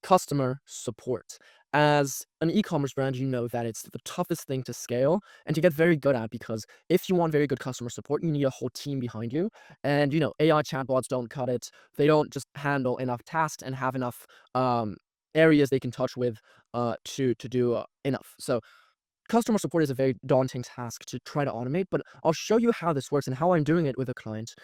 customer support. As an e-commerce brand, you know that it's the toughest thing to scale and to get very good at, because if you want very good customer support, you need a whole team behind you. And AI chatbots don't cut it. They don't just handle enough tasks and have enough areas they can touch with to do enough. So customer support is a very daunting task to try to automate, but I'll show you how this works and how I'm doing it with a client.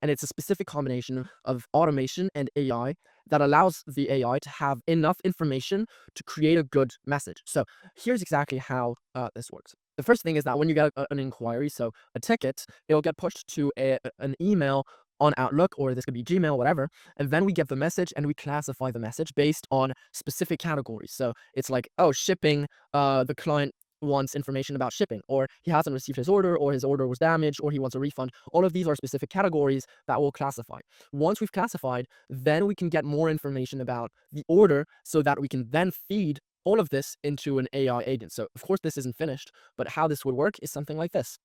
And it's a specific combination of automation and AI that allows the AI to have enough information to create a good message. So here's exactly how this works. The first thing is that when you get an inquiry, so a ticket, it'll get pushed to an email on Outlook, or this could be Gmail, whatever. And then we get the message and we classify the message based on specific categories. So it's like, oh, shipping, the client wants information about shipping, or he hasn't received his order, or his order was damaged, or he wants a refund. All of these are specific categories that we'll classify. Once we've classified, then we can get more information about the order so that we can then feed all of this into an AI agent. So of course this isn't finished, but how this would work is something like this.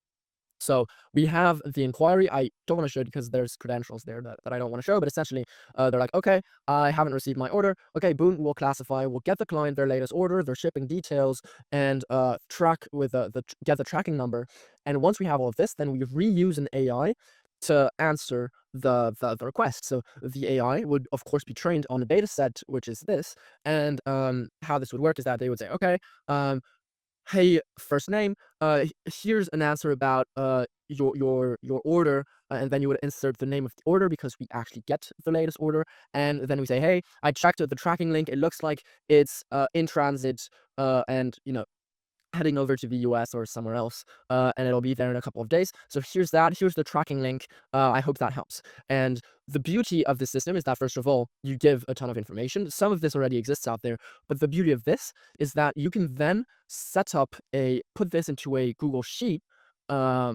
So we have the inquiry. I don't want to show it because there's credentials there that I don't want to show, but essentially they're like, okay, I haven't received my order. Okay, boom, we'll classify, we'll get the client their latest order, their shipping details, and track with get the tracking number. And once we have all of this, then we reuse an AI to answer the request. So the AI would of course be trained on a data set, which is this. And how this would work is that they would say, okay, hey, first name, here's an answer about your order, and then you would insert the name of the order because we actually get the latest order. And then we say, hey, I checked the tracking link, it looks like it's in transit, and heading over to the US or somewhere else, and it'll be there in a couple of days. So here's that. Here's the tracking link. I hope that helps. And the beauty of the system is that, first of all, you give a ton of information. Some of this already exists out there, but the beauty of this is that you can then put this into a Google Sheet, uh,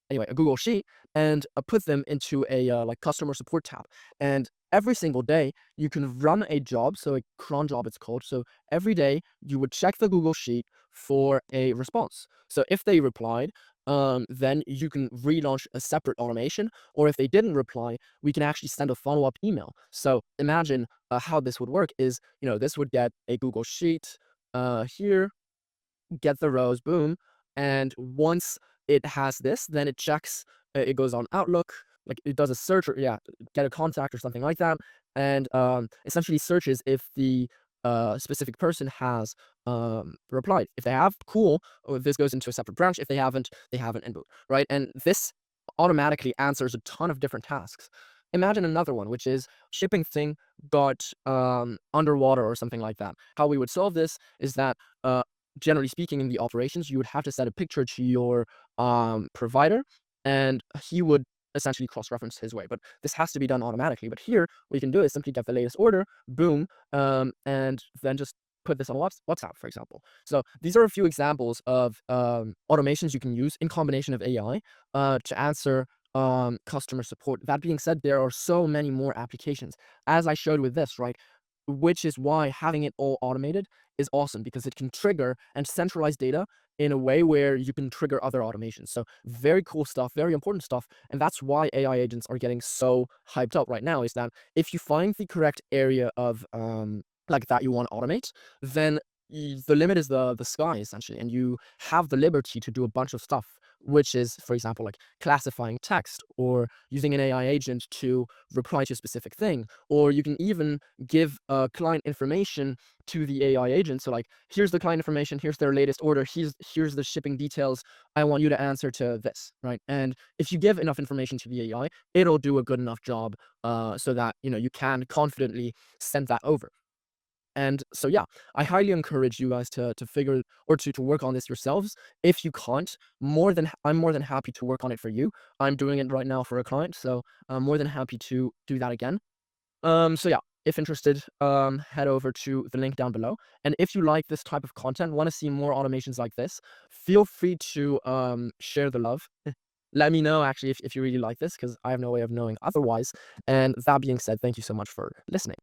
a Google Sheet, and put them into a like customer support tab. And every single day you can run a job, so a cron job it's called. So every day you would check the Google Sheet for a response. So if they replied, then you can relaunch a separate automation, or if they didn't reply, we can actually send a follow-up email. So imagine how this would work is, this would get a Google Sheet here, get the rows, boom. And once it has this, then it checks, it goes on Outlook, like it does a search, or yeah, get a contact or something like that. And essentially searches if the specific person has replied. If they have, cool, this goes into a separate branch. If they haven't, they have an inboot, right? And this automatically answers a ton of different tasks. Imagine another one, which is shipping thing got underwater or something like that. How we would solve this is that generally speaking, in the operations, you would have to set a picture to your provider, and he would essentially cross-reference his way. But this has to be done automatically. But here, what you can do is simply get the latest order, boom, and then just put this on WhatsApp, for example. So these are a few examples of automations you can use in combination of AI to answer customer support. That being said, there are so many more applications, as I showed with this, right? Which is why having it all automated is awesome, because it can trigger and centralize data in a way where you can trigger other automations. So very cool stuff, very important stuff. And that's why AI agents are getting so hyped up right now, is that if you find the correct area of like that you want to automate, then the limit is the sky, essentially, and you have the liberty to do a bunch of stuff, which is, for example, like classifying text, or using an AI agent to reply to a specific thing, or you can even give client information to the AI agent. So like, here's the client information, here's their latest order, here's the shipping details, I want you to answer to this, right? And if you give enough information to the AI, it'll do a good enough job so that you can confidently send that over. And so yeah, I highly encourage you guys to figure, or to work on this yourselves. If you can't, I'm more than happy to work on it for you. I'm doing it right now for a client, so I'm more than happy to do that again. So yeah, if interested, head over to the link down below. And if you like this type of content, want to see more automations like this, feel free to share the love. Let me know actually if you really like this, because I have no way of knowing otherwise. And that being said, thank you so much for listening.